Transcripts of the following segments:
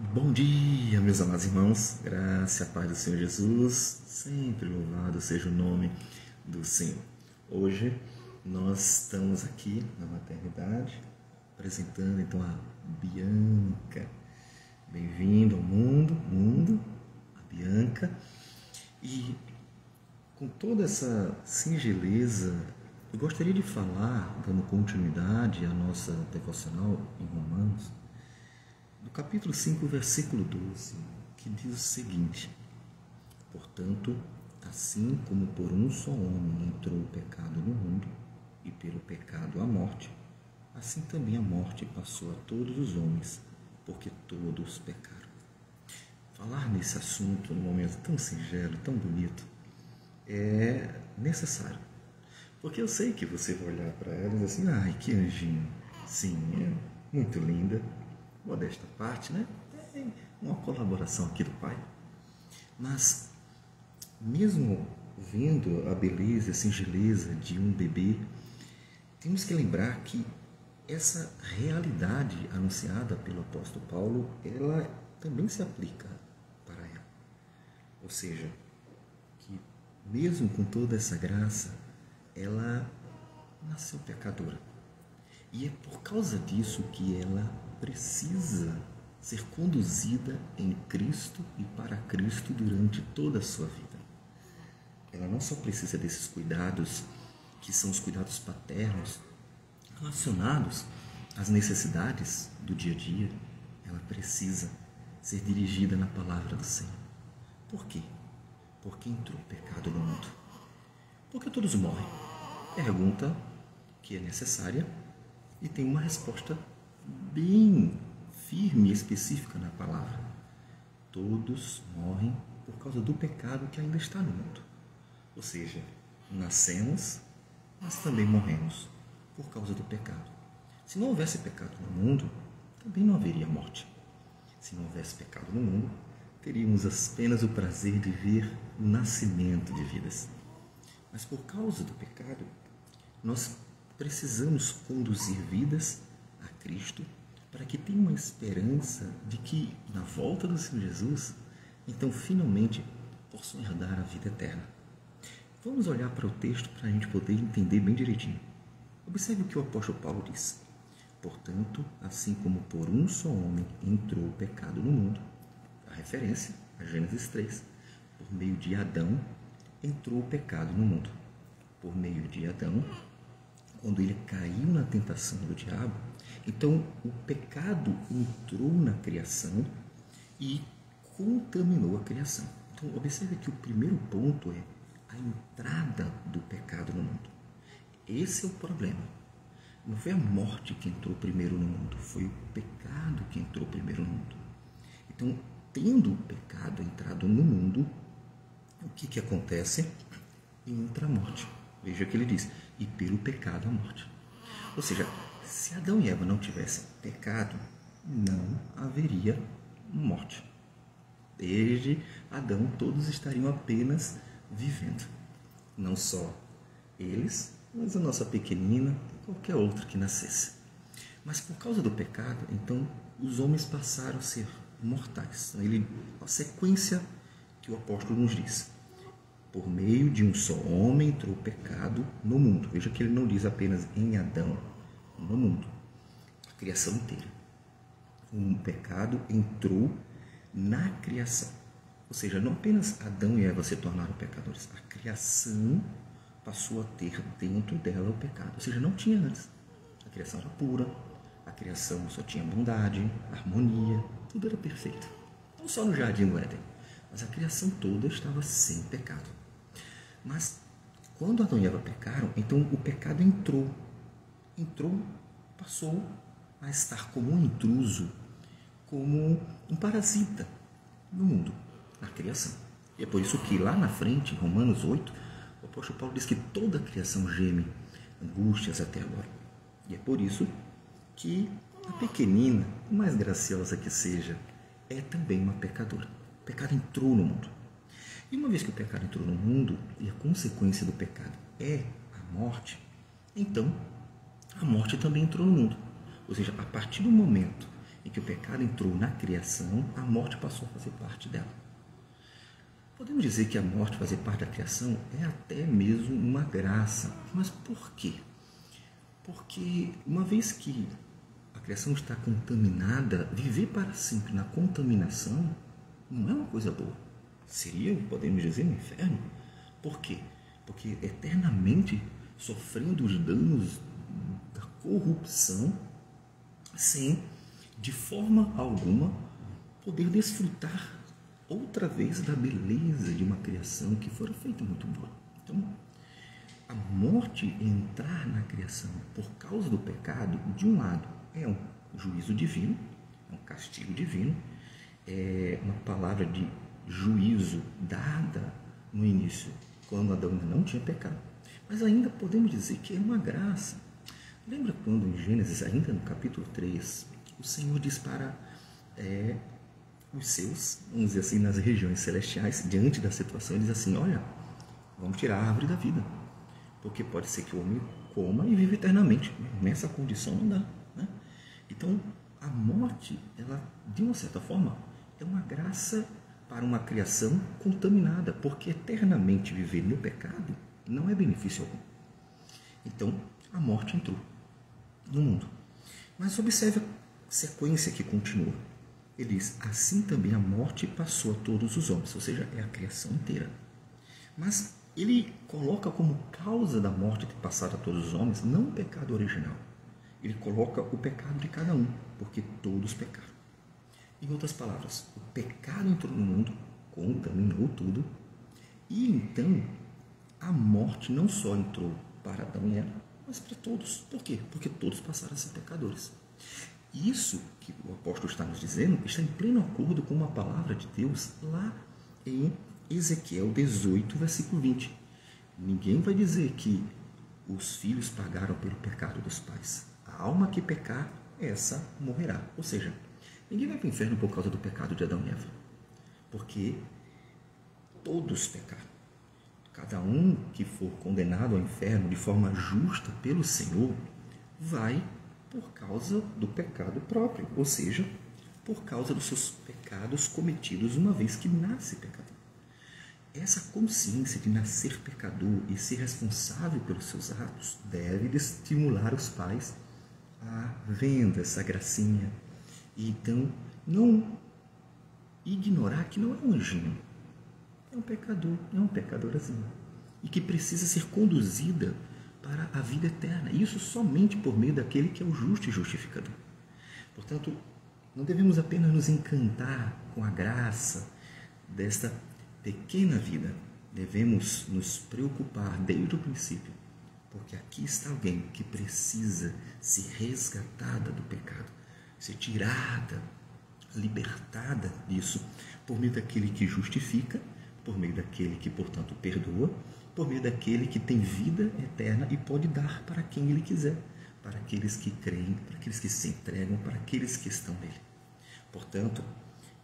Bom dia, meus amados irmãos, graça e a paz do Senhor Jesus, sempre louvado seja o nome do Senhor. Hoje nós estamos aqui na maternidade, apresentando então a Bianca. Bem-vindo ao mundo, a Bianca. E com toda essa singeleza, eu gostaria de falar, dando continuidade à nossa devocional em Romanos, do capítulo 5, versículo 12, que diz o seguinte: portanto, assim como por um só homem entrou o pecado no mundo, e pelo pecado a morte, assim também a morte passou a todos os homens, porque todos pecaram. Falar nesse assunto num momento tão singelo, tão bonito, é necessário. Porque eu sei que você vai olhar para ela e dizer assim: ai, que anjinho. Sim, é muito linda. Modesta parte, né? Tem uma colaboração aqui do pai. Mas, mesmo vendo a beleza e a singeleza de um bebê, temos que lembrar que essa realidade anunciada pelo apóstolo Paulo, ela também se aplica para ela. Ou seja, que mesmo com toda essa graça, ela nasceu pecadora. E é por causa disso que ela precisa ser conduzida em Cristo e para Cristo durante toda a sua vida. Ela não só precisa desses cuidados, que são os cuidados paternos, relacionados às necessidades do dia a dia, ela precisa ser dirigida na palavra do Senhor. Por quê? Porque entrou o pecado no mundo. Porque todos morrem? Pergunta que é necessária e tem uma resposta bem firme e específica na palavra. Todos morrem por causa do pecado que ainda está no mundo. Ou seja, nascemos, mas também morremos por causa do pecado. Se não houvesse pecado no mundo, também não haveria morte. Se não houvesse pecado no mundo, teríamos apenas o prazer de ver o nascimento de vidas. Mas por causa do pecado, nós precisamos conduzir vidas a Cristo para que tenha uma esperança de que, na volta do Senhor Jesus, então finalmente possam herdar a vida eterna. Vamos olhar para o texto para a gente poder entender bem direitinho. Observe o que o apóstolo Paulo diz: portanto, assim como por um só homem entrou o pecado no mundo, a referência a Gênesis 3, por meio de Adão entrou o pecado no mundo. Por meio de Adão, quando ele caiu na tentação do diabo, então o pecado entrou na criação e contaminou a criação. Então observe que o primeiro ponto é a entrada do pecado no mundo. Esse é o problema. Não foi a morte que entrou primeiro no mundo, foi o pecado que entrou primeiro no mundo. Então, tendo o pecado entrado no mundo, o que acontece? Entra a morte. Veja que ele diz: e pelo pecado a morte. Ou seja, se Adão e Eva não tivessem pecado, não haveria morte. Desde Adão, todos estariam apenas vivendo. Não só eles, mas a nossa pequenina, qualquer outro que nascesse. Mas por causa do pecado, então, os homens passaram a ser mortais. A sequência que o apóstolo nos diz: por meio de um só homem entrou o pecado no mundo. Veja que ele não diz apenas em Adão, no mundo, a criação inteira. O pecado entrou na criação. Ou seja, não apenas Adão e Eva se tornaram pecadores, a criação passou a ter dentro dela o pecado. Ou seja, não tinha antes. A criação era pura, a criação só tinha bondade, harmonia, tudo era perfeito. Não só no jardim do Éden, mas a criação toda estava sem pecado. Mas quando Adão e Eva pecaram, então o pecado entrou, passou a estar como um intruso, como um parasita no mundo, na criação. E é por isso que lá na frente, em Romanos 8, o apóstolo Paulo diz que toda a criação geme, angústias até agora. E é por isso que a pequenina, por mais graciosa que seja, é também uma pecadora. O pecado entrou no mundo. E uma vez que o pecado entrou no mundo, e a consequência do pecado é a morte, então a morte também entrou no mundo. Ou seja, a partir do momento em que o pecado entrou na criação, a morte passou a fazer parte dela. Podemos dizer que a morte fazer parte da criação é até mesmo uma graça. Mas por quê? Porque uma vez que a criação está contaminada, viver para sempre na contaminação não é uma coisa boa. Seria, podemos dizer, um inferno. Por quê? Porque eternamente sofrendo os danos da corrupção, sem, de forma alguma, poder desfrutar outra vez da beleza de uma criação que fora feita muito boa. Então, a morte entrar na criação por causa do pecado, de um lado, é um juízo divino, é um castigo divino, é uma palavra de juízo dada no início, quando Adão ainda não tinha pecado. Mas ainda podemos dizer que é uma graça. Lembra quando em Gênesis, ainda no capítulo 3, o Senhor diz para os seus, vamos dizer assim, nas regiões celestiais, diante da situação, ele diz assim: olha, vamos tirar a árvore da vida, porque pode ser que o homem coma e viva eternamente. Nessa condição não dá, né? Então, a morte, ela, de uma certa forma, é uma graça para uma criação contaminada, porque eternamente viver no pecado não é benefício algum. Então, a morte entrou no mundo. Mas observe a sequência que continua. Ele diz: assim também a morte passou a todos os homens, ou seja, é a criação inteira. Mas ele coloca como causa da morte ter passado a todos os homens, não o pecado original. Ele coloca o pecado de cada um, porque todos pecaram. Em outras palavras, o pecado entrou no mundo, contaminou tudo, e então a morte não só entrou para Adão e Eva, mas para todos. Por quê? Porque todos passaram a ser pecadores. Isso que o apóstolo está nos dizendo está em pleno acordo com uma palavra de Deus lá em Ezequiel 18, versículo 20. Ninguém vai dizer que os filhos pagaram pelo pecado dos pais. A alma que pecar, essa morrerá. Ou seja, ninguém vai para o inferno por causa do pecado de Adão e Eva, porque todos pecaram. Cada um que for condenado ao inferno de forma justa pelo Senhor vai por causa do pecado próprio, ou seja, por causa dos seus pecados cometidos uma vez que nasce pecador. Essa consciência de nascer pecador e ser responsável pelos seus atos deve estimular os pais a vendo essa gracinha e então não ignorar que não é um anjinho, é um pecador, é um pecadorazinho e que precisa ser conduzida para a vida eterna, isso somente por meio daquele que é o justo e justificador. Portanto, não devemos apenas nos encantar com a graça desta pequena vida, devemos nos preocupar desde o princípio, porque aqui está alguém que precisa ser resgatada do pecado, ser tirada, libertada disso, por meio daquele que justifica, por meio daquele que, portanto, perdoa, por meio daquele que tem vida eterna e pode dar para quem ele quiser, para aqueles que creem, para aqueles que se entregam, para aqueles que estão nele. Portanto,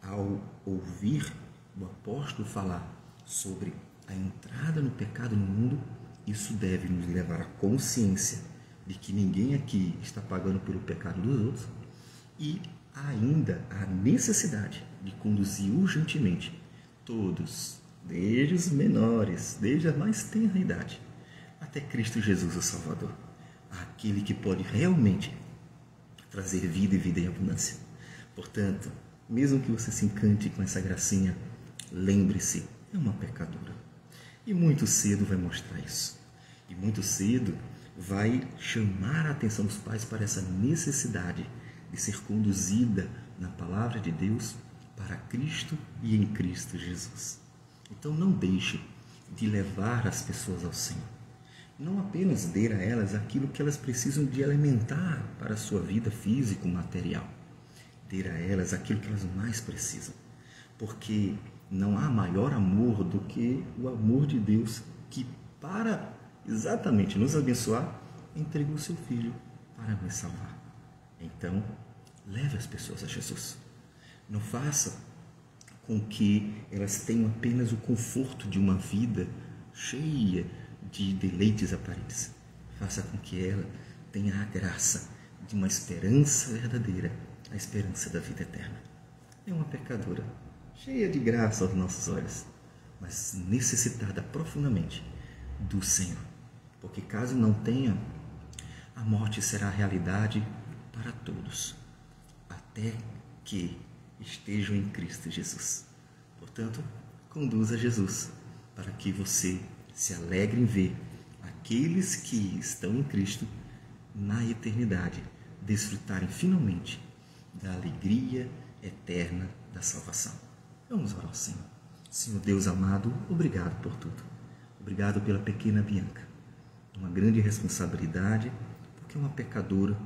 ao ouvir o apóstolo falar sobre a entrada no pecado no mundo, isso deve nos levar à consciência de que ninguém aqui está pagando pelo pecado dos outros e ainda a necessidade de conduzir urgentemente todos, desde os menores, desde a mais tenra idade, até Cristo Jesus, o Salvador, aquele que pode realmente trazer vida e vida em abundância. Portanto, mesmo que você se encante com essa gracinha, lembre-se, é uma pecadora. E muito cedo vai mostrar isso. E muito cedo vai chamar a atenção dos pais para essa necessidade de ser conduzida na palavra de Deus para Cristo e em Cristo Jesus. Então não deixe de levar as pessoas ao Senhor. Não apenas dê a elas aquilo que elas precisam de alimentar para a sua vida físico-material. Dê a elas aquilo que elas mais precisam. Porque não há maior amor do que o amor de Deus que, para exatamente nos abençoar, entregou o seu Filho para nos salvar. Então, leve as pessoas a Jesus. Não faça com que elas tenham apenas o conforto de uma vida cheia de deleites aparentes. Faça com que ela tenha a graça de uma esperança verdadeira, a esperança da vida eterna. É uma pecadora, cheia de graça aos nossos olhos, mas necessitada profundamente do Senhor. Porque caso não tenha, a morte será a realidade para todos, até que estejam em Cristo Jesus. Portanto, conduza Jesus para que você se alegre em ver aqueles que estão em Cristo na eternidade desfrutarem finalmente da alegria eterna da salvação. Vamos orar ao Senhor. Senhor Deus amado, obrigado por tudo. Obrigado pela pequena Bianca. Uma grande responsabilidade, porque é uma pecadora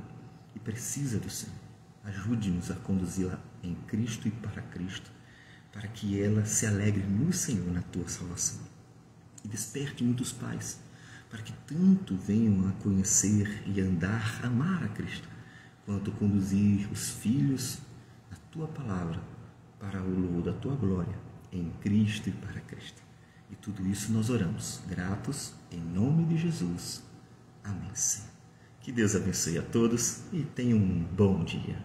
e precisa do Senhor. Ajude-nos a conduzi-la em Cristo e para Cristo, para que ela se alegre no Senhor, na tua salvação. E desperte muitos pais, para que tanto venham a conhecer e andar, amar a Cristo, quanto conduzir os filhos na tua palavra para o louvor da tua glória, em Cristo e para Cristo. E tudo isso nós oramos, gratos, em nome de Jesus. Amém, Senhor. Que Deus abençoe a todos e tenham um bom dia.